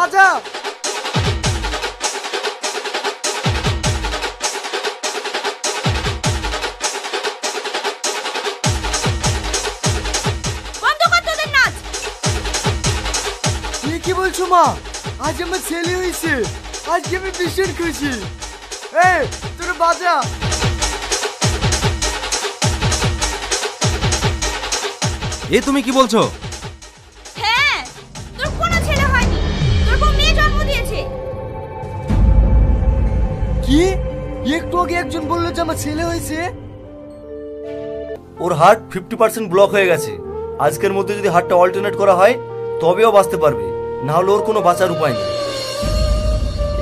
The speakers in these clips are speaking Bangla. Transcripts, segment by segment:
বাজা। বন্ধ কর তোদের নাচ। তুই কি বলছো মা? আজ আমার ছেলে হয়েছে, আজকে আমি ভীষণ খুশি। এই তোর বাজা। এ তুমি কি বলছো? হ্যাঁ, তোর কোনো ছেলে হয়নি, তোর বউ মেয়ে জন্ম দিয়েছে। কি? একটু আগে একজন বললো যে আমার ছেলে হয়েছে। ওর হার্ট 50% ব্লক হয়ে গেছে। আজকের মধ্যে যদি হার্টটা অল্টারনেট করা হয় তবেও বাঁচতে পারবে, না হলে ওর কোনো বাঁচার উপায় নেই।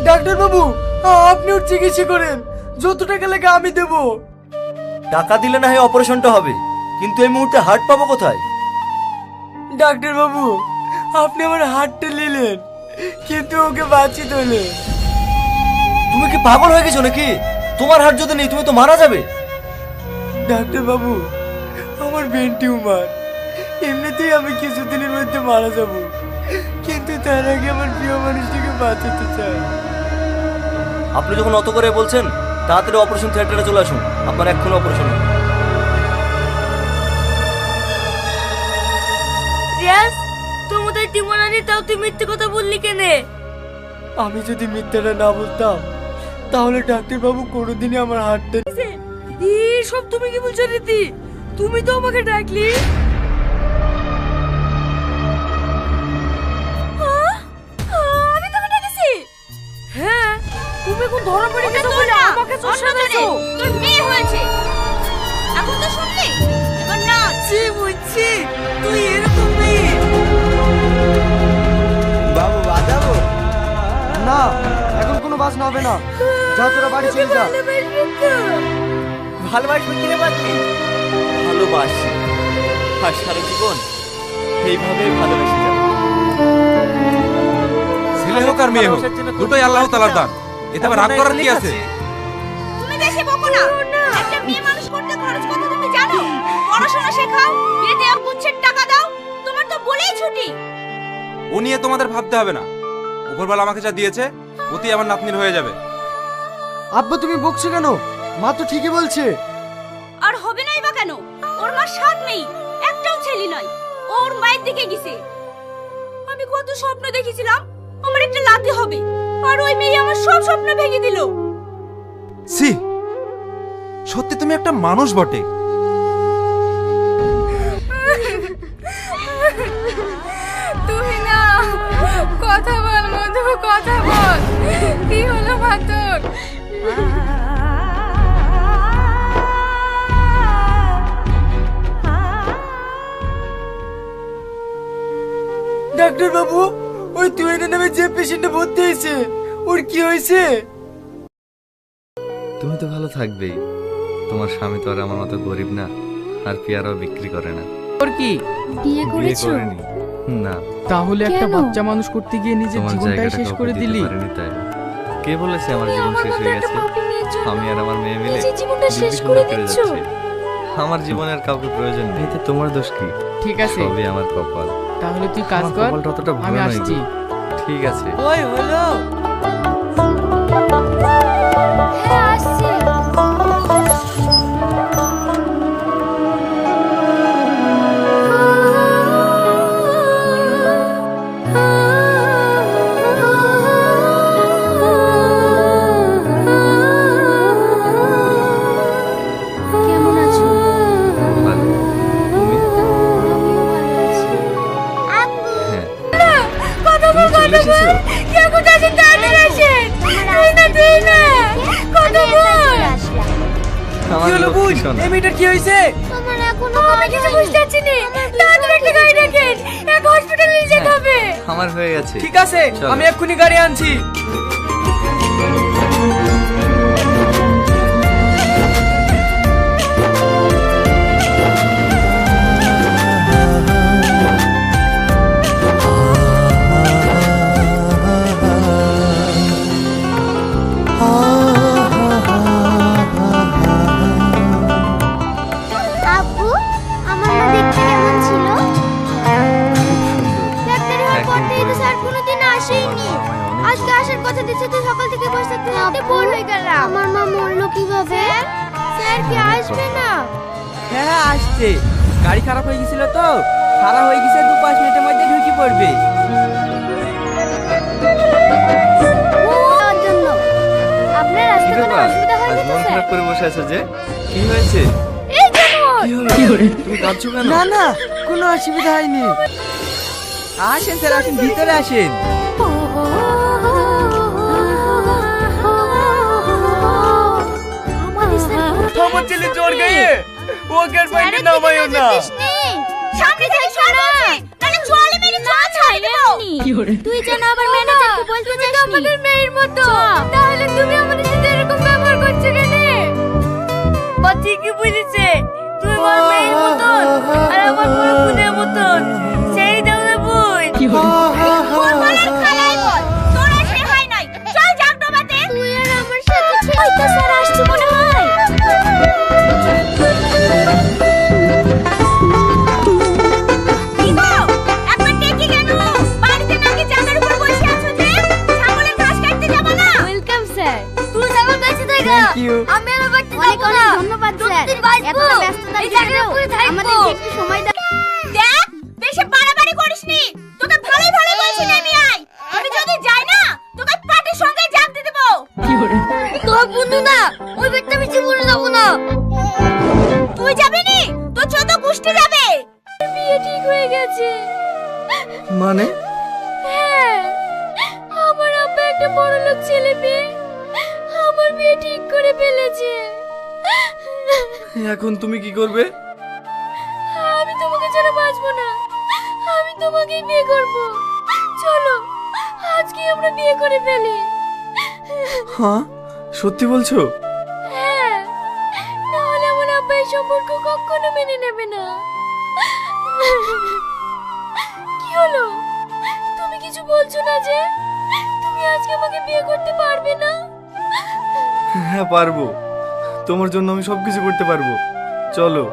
ডাক্তার বাবু, আপনি ওর চিকিৎসা করেন, যত টাকা লাগে আমি দেবো। টাকা দিলে না হয় অপারেশনটা হবে, কিন্তু এই মুহূর্তে হার্ট পাবো কোথায়? ডাক্তার বাবু, আপনি আমার হার্টটা নিলেন, কিন্তু ওকে বাঁচিয়ে দিলেন। তুমি কি পাগল হয়ে গেছো নাকি? তোমার হার্ট যদি নেই তুমি তো মারা যাবে। ডাক্তার বাবু, আমার ব্রেন টিউমার, এমনিতেই আমি কিছুদিনের মধ্যে মারা যাব, কিন্তু তার আগে আমার প্রিয় মানুষটিকে বাঁচাতে চাই। আপনি যখন অত করে বলছেন তাড়াতাড়ি অপারেশন থিয়েটারে চলে আসুন, আপনার এক্ষুনি অপারেশন হবে। রিয়াজ, তোমাদের টিমোনানি তাও তুই মিথ্যে কথা বললি কেনে? আমি যদি মিথ্যাটা না বলতাম তাহলে ডাক্তার বাবু কোনোদিনই আমার হার্টটা। সব তুমি কি বলছো রীতি? তুমি তো আমাকে ডাকলি। আমি তোকে ডেকেছি? হ্যাঁ, তুমি কোন ধরা পড়ে গেছো বলে আমাকে চোষা দিছো। তোর মেয়ে হয়েছে, এখন তো শুনলি, এবার নাচ। জি বুঝছি, তুই এরকম মেয়ে। বাবু বাজাবো না, এখন কোনো বাজনা হবে না, যা তোরা বাড়ি চলে যা। ভালোবাসবে কিনে পাচ্ছি, ভালোবাসি আর সারা জীবন এইভাবেই ভালোবেসে যাবো। ছেলে হোক আর মেয়ে হোক, দুটোই আল্লাহ তাআলার দান। এতে আবার রাগ করার কি আছে? তুমি বেশি বকো না। একটা মেয়ে মানুষ করতে খরচ কত তুমি জানো? পড়াশোনা শেখাও, বিয়ে দেওয়া গুচ্ছের টাকা দাও, তোমার তো বলেই ছুটি। ও নিয়ে তোমাদের ভাবতে হবে না। উপরওয়ালা আমাকে যা দিয়েছে ওতেই আমার নাতনির হয়ে যাবে। আব্বু তুমি বকছো কেন? মা তো ঠিকই বলছে। আর হবে নাই বা কেন? ওর মা 7 মেয়ে, একটাও ছেলে নয়। ও ওর মায়ের দিকে গেছে। আমি কত স্বপ্ন দেখেছিলাম আমার একটা লাতি হবে, আর ওই মেয়ে আমার সব স্বপ্ন ভেঙে দিল। ছি, সত্যি তুমি একটা মানুষ বটে। তুই না কথা বল মধু, কথা বল। কি হলো মা তোর? ডাক্তার বাবু, ওই তুহিনের নামে যে পেশেন্টটা ভর্তি হয়েছে ওর কি হয়েছে? তুমি তো ভালো থাকবেই, তোমার স্বামী তো আর আমার মতো গরিব না, আর পেয়ারাও বিক্রি করে না। তোর কি বিয়ে বিয়ে করেছো? করিনি না। তাহলে একটা কেন? বাচ্চা মানুষ করতে গিয়ে নিজের তোমার জীবনটাই জায়গাটা শেষ কাউকে করে দিতে দিলি। পারিনি তাই। কে বলেছে আমার জীবন শেষ হয়ে গেছে? আমি আর আমার মেয়ে মিলে নিজের জীবনটা শেষ বিভীষিকা করে করে দিচ্ছ। যাচ্ছি। আমার জীবনের কাউকে প্রয়োজন নেই, এতে তোমার দোষ কি? ঠিক আছে, সবই আমার কপাল। তাহলে তুই কাজ আমার কর, কপালটা অতটা ভালো আমি নয় আসছি। গো। ঠিক আছে। ওই হলো। হ্যাঁ আসছি। কেমন আছো? ভালো। তুমি? আমিও ভালো আছি। হ্যাঁ। কথা তুমি চলে এসেছো? কে কোথায় আছেন? তাড়াতাড়ি আসেন। তুই না কথা বল। আমার লক্ষ্মী সোনা। এই মেয়েটার কি হয়েছে? আমার এখনো আমি কিছু বুঝতে পারছি না। তাড়াতাড়ি একটা গাড়ি ডাকেন, এক হসপিটালে নিয়ে যেতে হবে। আমার হয়ে গেছে। ঠিক আছে, চলো। আমি এক্ষুনি গাড়ি আনছি। আব্বু, আমার মা দেখতে কেমন ছিল? খুব সুন্দর। ডাক্তার হওয়ার পর একদিন থেকে তো পরে স্যার কোনোদিন আসেইনি। আসার কথা দিচ্ছে, তুই সকাল থেকে বসে থাকতে থাকতে বোর হয়ে গেলাম। আমার মা মরলো কিভাবে? স্যার কি আসবে না? হ্যাঁ আসছে, গাড়ি খারাপ হয়ে গেছিল তো, খারাপ হয়ে গেছে, 2-5 মিনিটের মধ্যে ঢুকে পড়বে। ওর জন্য আপনার কি আসতে কোনো ব্যাপার অসুবিধা আজ হয়নি তো মন স্যার? খারাপ করে বসে আছো যে? কি হয়েছে? এই যেমন কি হলো তুমি কাঁদছো কেন? না না, কোনো অসুবিধা হয়নি। আসেন স্যার, আসেন, ভিতরে আসেন। আমাদের স্যার আমার ছেলে জ্বর গায়ে, ওকে আর বাইরে নামাইও না। সামনে থেকে সরো, নালে জলে মেরে জল ছাড়ি দেবো। তুই যেন আবার ম্যানেজারকে বলতে যাসনি। আমাদের মেয়ের মতো, তাহলে তুমি আমাদের সাথে এরকম ব্যবহার করছো কেন? বা ঠিকই বুঝেছে, তুই আমার মেয়ের মতন আর আমার বড় বোনের মতন। সেই দাও না বই। বল বল আর খালাই বল, তোর আর সে হয় নাই। চল যাক ডোবাতে। তুই আর আমার সাথে ওই তো স্যার আসছে মনে হয়। কি গো, একবার দেখি কেন? বাড়িতে নাকি জানার উপর বসে আছো যে? ছাগলের ঘাস কাটতে যাবো না? Welcome sir. তুই আমার কাছে থাকা। Thank you. আমি আর বাড়িতে যাব না। ধন্যবাদ স্যার। এতটা ব্যস্ততা এই জায়গায় পুরো থাকবো। আমাদের একটু সময় দাও। দেখ, বেশি বাড়াবাড়ি করিসনি। তোকে ভালোই ভালোই বলছি নেমে আয়। আমি যদি যাই না, তোকে পাটির সঙ্গে জাগ দিয়ে দেবো। তোর বন্ধু না, ওই ব্যক্তি আমি জীবনে যাব না। তুই যাবি নি, তোর ছোট গোষ্ঠী যাবে। বিয়ে ঠিক হয়ে গেছে। মানে হ্যাঁ, আমার আব্বা একটা বড় লোক ছেলে পেয়ে আমার বিয়ে ঠিক করে ফেলেছে। এখন তুমি কি করবে? আমি তোমাকে ছাড়া বাঁচবো না, আমি তোমাকেই বিয়ে করব। চলো আজকে আমরা বিয়ে করে ফেলি। হ্যাঁ সত্যি বলছো? হ্যাঁ, না হলে আমার আব্বা এই সম্পর্ক কখনো মেনে নেবে না। কি হলো, তুমি কিছু বলছো না যে? তুমি আজকে আমাকে বিয়ে করতে পারবে না? হ্যাঁ পারবো, তোমার জন্য আমি সবকিছু করতে পারবো। চলো।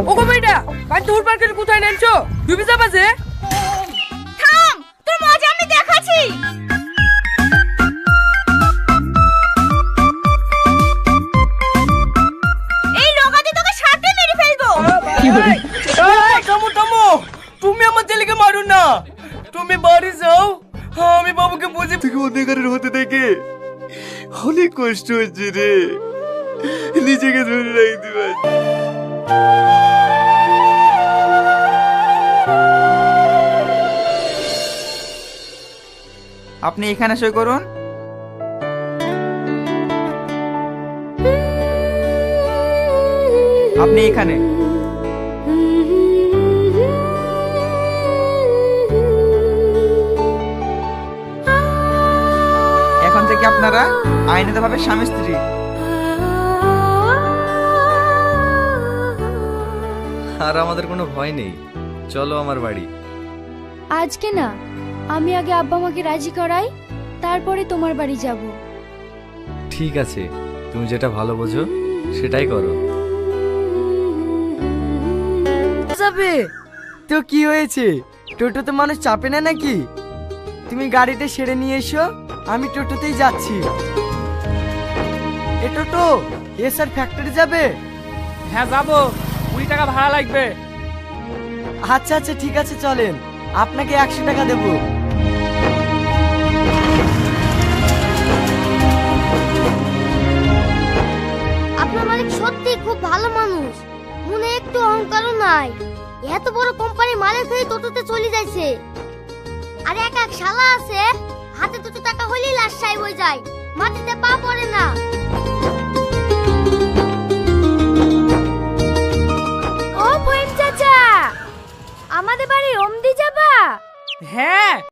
ওগো বেটা, বাড়িতে হুড়পাড় করে কোথায় নেনছো? ডুবে যাবা যে? থাম, তোর মজা আমি দেখাচ্ছি। এই লোকাতে তোকে সাথে মেরে ফেলবো। থামো থামো, তুমি আমার ছেলেকে মারো না। তুমি বাড়ি যাও, আমি বাবুকে বুঝে থেকে অন্ধকারের হতে থেকে অনেক কষ্ট হচ্ছে রে, নিজেকে ধরে রাখতে পারছি। আপনি এখানে সই করুন। আপনি এখানে। এখন থেকে আপনারা আইনত স্বামী স্ত্রী। আর আমাদের কোনো ভয় নেই, চলো আমার বাড়ি। আজকে না, আমি আগে আব্বা মাকে রাজি করাই, তারপরে তোমার বাড়ি যাব। ঠিক আছে, তুমি যেটা ভালো বোঝো সেটাই করো। যাবে তো কি হয়েছে, টোটোতে মানুষ চাপে না নাকি? তুমি গাড়িটা সেরে নিয়ে এসো, আমি টোটোতেই যাচ্ছি। এ টোটো, এ স্যার ফ্যাক্টরি যাবে? হ্যাঁ যাবো, 20 টাকা ভাড়া লাগবে। আচ্ছা আচ্ছা ঠিক আছে, চলেন, আপনাকে 100 টাকা দেবো। আপনার মালিক সত্যি খুব ভালো মানুষ, মনে একটু অহংকারও নাই। এত বড় কোম্পানির মালিক হয়ে টোটোতে চলে যাইছে। আর এক এক শালা আছে, হাতে দুটো টাকা হলেই লাশ সাহেব হয়ে যায়, মাটিতে পা পড়ে না। ও বইন চাচা, আমাদের বাড়ি ওমদি যাবা? হ্যাঁ